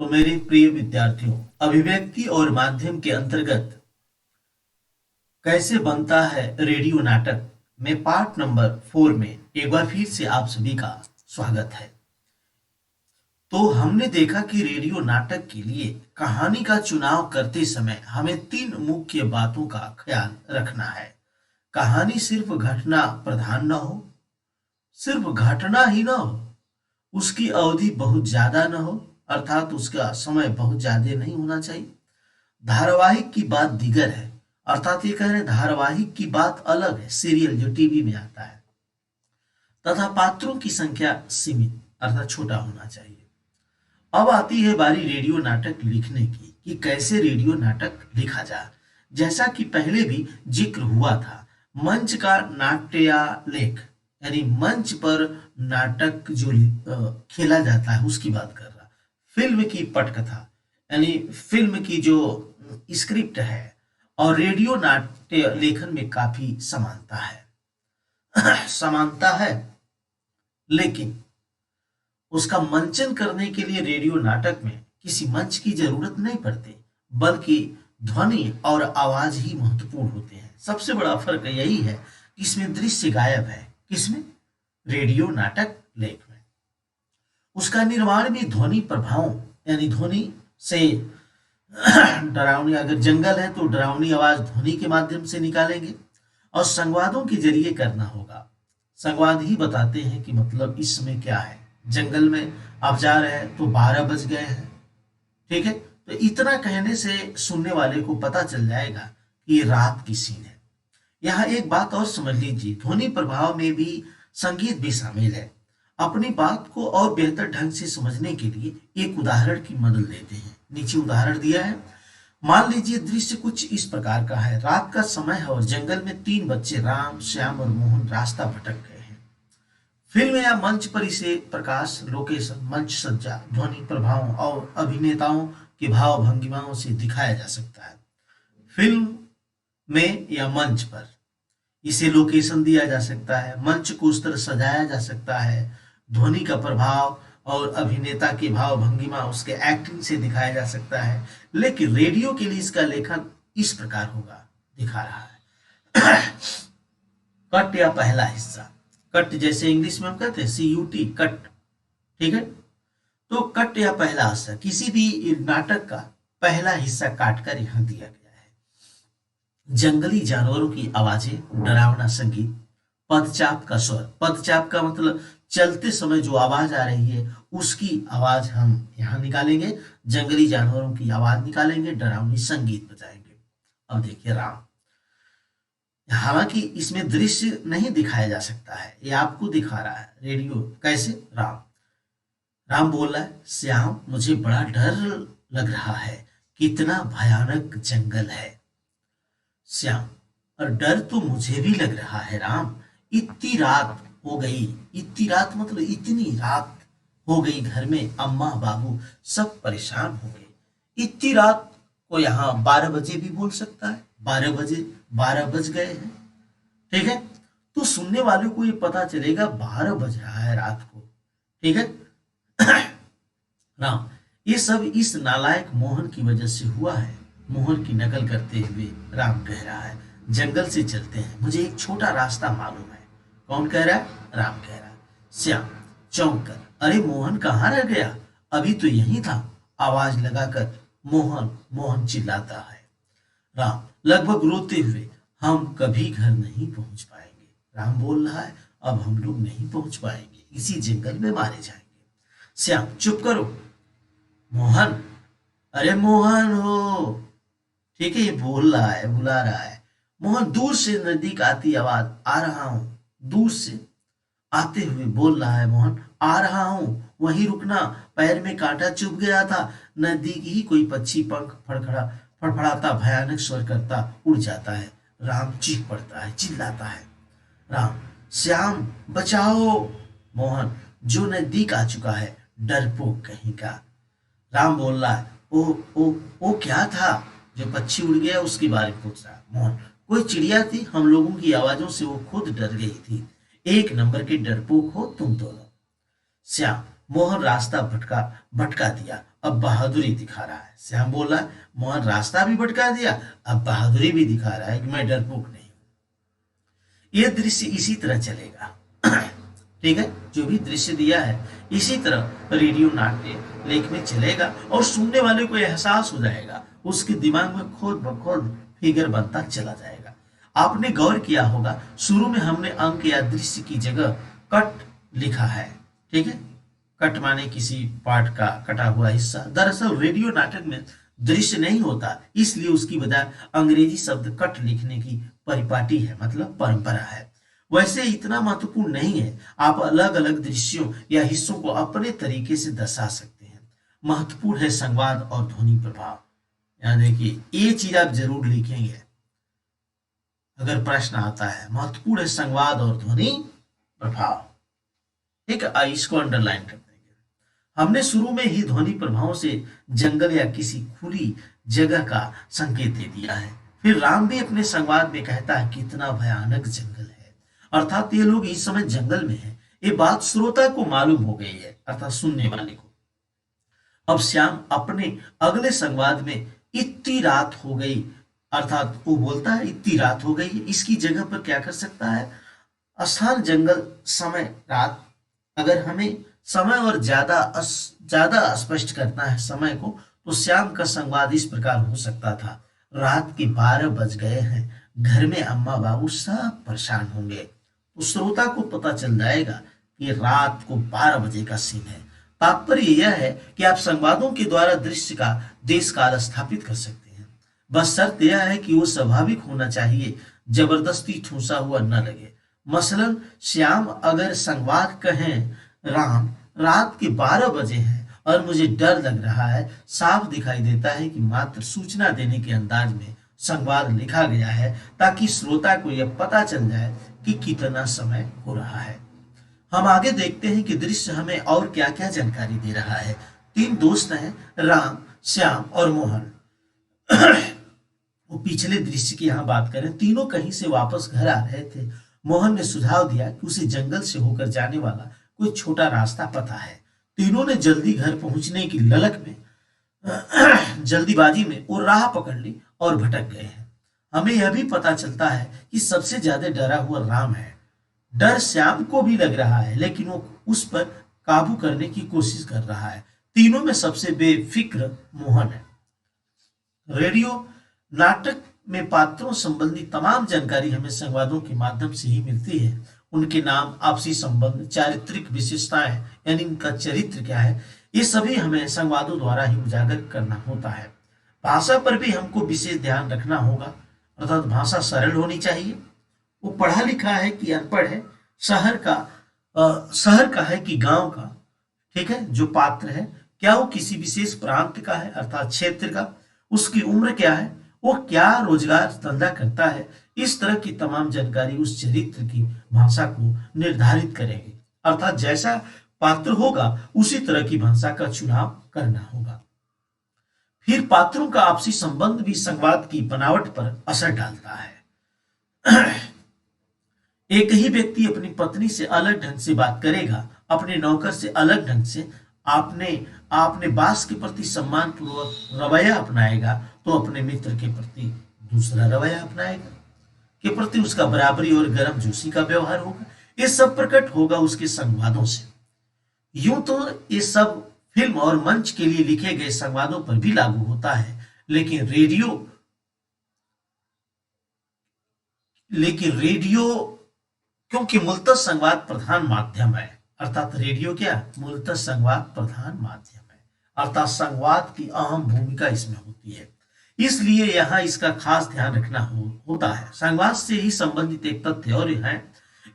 तो मेरे प्रिय विद्यार्थियों, अभिव्यक्ति और माध्यम के अंतर्गत कैसे बनता है रेडियो नाटक में पार्ट नंबर 4 में एक बार फिर से आप सभी का स्वागत है। तो हमने देखा कि रेडियो नाटक के लिए कहानी का चुनाव करते समय हमें तीन मुख्य बातों का ख्याल रखना है। कहानी सिर्फ घटना प्रधान न हो, सिर्फ घटना ही न हो, उसकी अवधि बहुत ज्यादा न हो, अर्थात उसका समय बहुत ज्यादा नहीं होना चाहिए। धारावाहिक की बात दीगर है, अर्थात ये कह रहे हैं धारावाहिक की बात अलग है, सीरियल जो टीवी में आता है। तथा पात्रों की संख्या सीमित अर्थात छोटा होना चाहिए। अब आती है बारी रेडियो नाटक लिखने की कि कैसे रेडियो नाटक लिखा जाए। जैसा कि पहले भी जिक्र हुआ था, मंच का नाट्यालेख यानी मंच पर नाटक जो खेला जाता है उसकी बात कर रहा। फिल्म की पटकथा यानी फिल्म की जो स्क्रिप्ट है और रेडियो नाट्य लेखन में काफी समानता है। समानता है, लेकिन उसका मंचन करने के लिए रेडियो नाटक में किसी मंच की जरूरत नहीं पड़ती, बल्कि ध्वनि और आवाज ही महत्वपूर्ण होते हैं। सबसे बड़ा फर्क यही है कि इसमें दृश्य गायब है। किसमें? रेडियो नाटक लेख में। उसका निर्माण भी ध्वनि प्रभावों यानी ध्वनि से डरावनी, अगर जंगल है तो डरावनी आवाज ध्वनि के माध्यम से निकालेंगे और संवादों के जरिए करना होगा। संवाद ही बताते हैं कि मतलब इस समय क्या है। जंगल में आप जा रहे हैं तो 12 बज गए हैं, ठीक है। तो इतना कहने से सुनने वाले को पता चल जाएगा कि ये रात की सीन है। यहाँ एक बात और समझ लीजिए, ध्वनि प्रभाव में भी संगीत भी शामिल है। अपनी बात को और बेहतर ढंग से समझने के लिए एक उदाहरण की मदद लेते हैं। नीचे उदाहरण दिया है। मान लीजिए दृश्य कुछ इस प्रकार का है। रात का समय है और जंगल में तीन बच्चे राम, श्याम और मोहन रास्ता भटक गए हैं। फिल्म या मंच पर इसे प्रकाश, लोकेशन, मंच सज्जा, ध्वनि प्रभावों और अभिनेताओं के भाव भंगिमाओं से दिखाया जा सकता है। फिल्म में या मंच पर इसे लोकेशन दिया जा सकता है, मंच को उस तरह सजाया जा सकता है, ध्वनि का प्रभाव और अभिनेता के भाव भंगिमा उसके एक्टिंग से दिखाया जा सकता है। लेकिन रेडियो के लिए इसका लेखन इस प्रकार होगा, दिखा रहा है। कट या पहला हिस्सा। कट जैसे इंग्लिश में हम कहते हैं CUT, कट, ठीक है। तो कट या पहला हिस्सा किसी भी नाटक का पहला हिस्सा काटकर यहां दिया गया है। जंगली जानवरों की आवाजें, डरावना संगीत, पदचाप का स्वर। पदचाप का मतलब चलते समय जो आवाज आ रही है उसकी आवाज हम यहां निकालेंगे। जंगली जानवरों की आवाज निकालेंगे, डरावनी संगीत बजाएंगे। अब देखिए राम। हालांकि इसमें दृश्य नहीं दिखाया जा सकता है, ये आपको दिखा रहा है रेडियो। कैसे? राम राम बोल रहा है, श्याम मुझे बड़ा डर लग रहा है, कितना भयानक जंगल है। श्याम, और डर तो मुझे भी लग रहा है राम, इतनी रात हो गई। इतनी रात मतलब इतनी रात हो गई, घर में अम्मा बाबू सब परेशान हो गए। इतनी रात को यहाँ 12 बजे भी बोल सकता है। 12 बजे, 12 बज गए हैं, ठीक है। तो सुनने वाले को ये पता चलेगा 12 बज रहा है रात को, ठीक है। राम, ये सब इस नालायक मोहन की वजह से हुआ है। मोहन की नकल करते हुए राम कह रहा है, जंगल से चलते हैं, मुझे एक छोटा रास्ता मालूम है। कौन कह रहा है? राम कह रहा है। श्याम चौंक कर, अरे मोहन कहाँ रह गया? अभी तो यही था। आवाज लगाकर मोहन मोहन चिल्लाता है। राम लगभग रोते हुए, हम कभी घर नहीं पहुंच पाएंगे। राम बोल रहा है, अब हम लोग नहीं पहुंच पाएंगे, इसी जंगल में मारे जाएंगे। श्याम चुप करो। मोहन, अरे मोहन हो, ठीक है, ये बोल रहा है, बुला रहा है। मोहन दूर से नजदीक आती आवाज, आ रहा हूं। दूर से आते हुए बोल रहा है मोहन, आ रहा हूं, वहीं रुकना, पैर में कांटा चुभ गया था। नजदीक ही कोई पक्षी पंख फड़फड़ाता भयानक स्वर करता उड़ जाता है। राम चीख पड़ता है, चिल्लाता है। राम, श्याम बचाओ। मोहन जो नजदीक आ चुका है, डरपोक कहीं का। राम बोल रहा है, ओ क्या था? जो पक्षी उड़ गया उसके बारे में पूछ रहा है। मोहन, कोई चिड़िया थी, हम लोगों की आवाजों से वो खुद डर गई थी। एक नंबर के डरपोक हो तुम दोनों। श्याम, मोहन रास्ता भटका भटका दिया, अब बहादुरी दिखा रहा है। श्याम बोल रहा है मोहन रास्ता भी भटका दिया, अब बहादुरी भी दिखा रहा है कि मैं डरपोक नहीं हूं। यह दृश्य इसी तरह चलेगा। ठीक है, जो भी दृश्य दिया है इसी तरह रेडियो नाट्य लेख में चलेगा और सुनने वाले को एहसास हो जाएगा, उसके दिमाग में खुद ब खुद फिगर बनता चला जाएगा। आपने गौर किया होगा शुरू में हमने अंक या दृश्य की जगह कट लिखा है। ठीक है, कट माने किसी पार्ट का कटा हुआ हिस्सा। दरअसल रेडियो नाटक में दृश्य नहीं होता, इसलिए उसकी बजाय अंग्रेजी शब्द कट लिखने की परिपाटी है, मतलब परंपरा है। वैसे इतना महत्वपूर्ण नहीं है, आप अलग अलग दृश्यों या हिस्सों को अपने तरीके से दर्शा सकते हैं। महत्वपूर्ण है संवाद और ध्वनि प्रभाव। याद देखिए ये चीज आप जरूर लिखेंगे अगर प्रश्न आता है, महत्वपूर्ण है संवाद और ध्वनि प्रभाव। ठीक है, इसको अंडरलाइन कर देंगे। हमने शुरू में ही ध्वनि प्रभाव से जंगल या किसी खुली जगह का संकेत दे दिया है। फिर राम भी अपने संवाद में कहता है कितना भयानक जंगल है, अर्थात ये लोग इस समय जंगल में हैं। ये बात श्रोता को मालूम हो गई है, अर्थात सुनने वाले को। अब श्याम अपने अगले संवाद में इतनी रात हो गई, अर्थात वो बोलता है इतनी रात हो गई है, इसकी जगह पर क्या कर सकता है, स्थान जंगल, समय रात। अगर हमें समय और ज्यादा स्पष्ट करना है समय को, तो श्याम का संवाद इस प्रकार हो सकता था, रात के 12 बज गए हैं, घर में अम्मा बाबू सब परेशान होंगे। तो श्रोता को पता चल जाएगा कि रात को 12 बजे का सीन है। तात्पर्य यह है कि आप संवादों के द्वारा दृश्य का देश काल स्थापित कर सकते हैं। बस शर्त यह है कि वो स्वाभाविक होना चाहिए, जबरदस्ती ठूसा हुआ न लगे। मसलन श्याम अगर संवाद कहें राम रात के 12 बजे हैं और मुझे डर लग रहा है, साफ दिखाई देता है कि मात्र सूचना देने के अंदाज में संवाद लिखा गया है, ताकि श्रोता को यह पता चल जाए कि कितना समय हो रहा है। हम आगे देखते हैं कि दृश्य हमें और क्या क्या जानकारी दे रहा है। 3 दोस्त हैं, राम, श्याम और मोहन। वो पिछले दृश्य की यहाँ बात करें, तीनों कहीं से वापस घर आ रहे थे। मोहन ने सुझाव दिया कि उसे जंगल से होकर जाने वाला कोई छोटा रास्ता पता है। तीनों ने जल्दी घर पहुंचने की ललक में जल्दीबाजी में वो राह पकड़ ली और भटक गए हैं। हमें यह भी पता चलता है कि सबसे ज्यादा डरा हुआ राम है। डर श्याम को भी लग रहा है, लेकिन वो उस पर काबू करने की कोशिश कर रहा है। तीनों में सबसे बेफिक्र मोहन है। रेडियो नाटक में पात्रों संबंधी तमाम जानकारी हमें संवादों के माध्यम से ही मिलती है। उनके नाम, आपसी संबंध, चारित्रिक विशेषताएं, यानी उनका चरित्र क्या है, ये सभी हमें संवादों द्वारा ही उजागर करना होता है। भाषा पर भी हमको विशेष ध्यान रखना होगा, अर्थात भाषा सरल होनी चाहिए। वो पढ़ा लिखा है कि अनपढ़ है, शहर का है कि गांव का, ठीक है, जो पात्र है क्या वो किसी विशेष प्रांत का है, अर्थात क्षेत्र का, उसकी उम्र क्या है, वो क्या रोजगार धंधा करता है। इस तरह की तमाम जानकारी उस चरित्र की भाषा को निर्धारित करेगी, अर्थात जैसा पात्र होगा उसी तरह की भाषा का चुनाव करना होगा। फिर पात्रों का आपसी संबंध भी संवाद की बनावट पर असर डालता है। एक ही व्यक्ति अपनी पत्नी से अलग ढंग से बात करेगा, अपने नौकर से अलग ढंग से, आपने बास के प्रति सम्मान पूर्वक रवैया अपनाएगा, तो अपने मित्र के प्रति दूसरा रवैया अपनाएगा, के प्रति उसका बराबरी और गर्मजोशी का व्यवहार होगा। ये सब प्रकट होगा उसके संवादों से। यूं तो ये सब फिल्म और मंच के लिए लिखे गए संवादों पर भी लागू होता है, लेकिन रेडियो क्योंकि मूलतः संवाद प्रधान माध्यम है, अर्थात रेडियो क्या, मूलतः संवाद प्रधान माध्यम है, अर्थात संवाद की अहम भूमिका इसमें होती है, इसलिए यहाँ इसका खास ध्यान रखना होता है। संवाद से ही संबंधित एक तथ्य और है,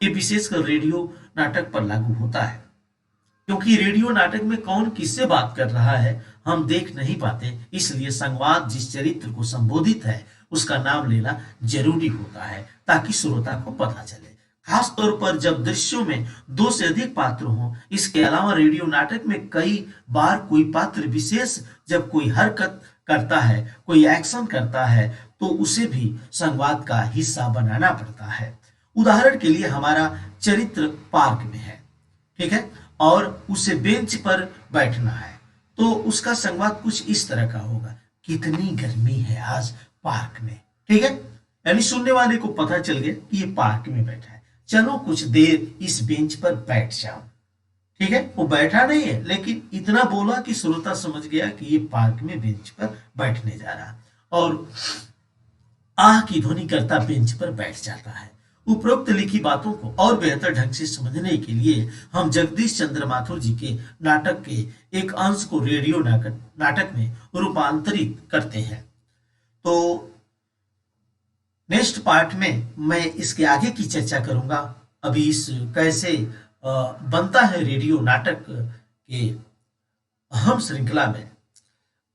ये विशेषकर रेडियो नाटक पर लागू होता है, क्योंकि रेडियो नाटक में कौन किससे बात कर रहा है हम देख नहीं पाते, इसलिए संवाद जिस चरित्र को संबोधित है उसका नाम लेना जरूरी होता है, ताकि श्रोता को पता चले। खास तौर पर जब दृश्यों में 2 से अधिक पात्र हों। इसके अलावा रेडियो नाटक में कई बार कोई पात्र विशेष जब कोई हरकत करता है, कोई एक्शन करता है, तो उसे भी संवाद का हिस्सा बनाना पड़ता है। उदाहरण के लिए हमारा चरित्र पार्क में है, ठीक है, और उसे बेंच पर बैठना है, तो उसका संवाद कुछ इस तरह का होगा, कितनी गर्मी है आज पार्क में। ठीक है, यानी सुनने वाले को पता चल गया कि ये पार्क में बैठा है, चलो कुछ देर इस बेंच पर बैठ जाओ। ठीक है, वो बैठा नहीं है लेकिन इतना बोला कि श्रोता समझ गया कि ये पार्क में बेंच पर बैठने जा रहा, और आह की ध्वनि करता बेंच पर बैठ जाता है। उपरोक्त लिखी बातों को और बेहतर ढंग से समझने के लिए हम जगदीश चंद्र माथुर जी के नाटक के एक अंश को रेडियो नाटक में रूपांतरित करते हैं। तो नेक्स्ट पार्ट में मैं इसके आगे की चर्चा करूंगा। अभी इस कैसे बनता है रेडियो नाटक के अहम श्रृंखला में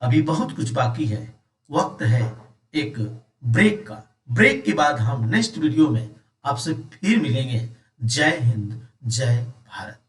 अभी बहुत कुछ बाकी है। वक्त है एक ब्रेक का। ब्रेक के बाद हम नेक्स्ट वीडियो में आपसे फिर मिलेंगे। जय हिंद, जय भारत।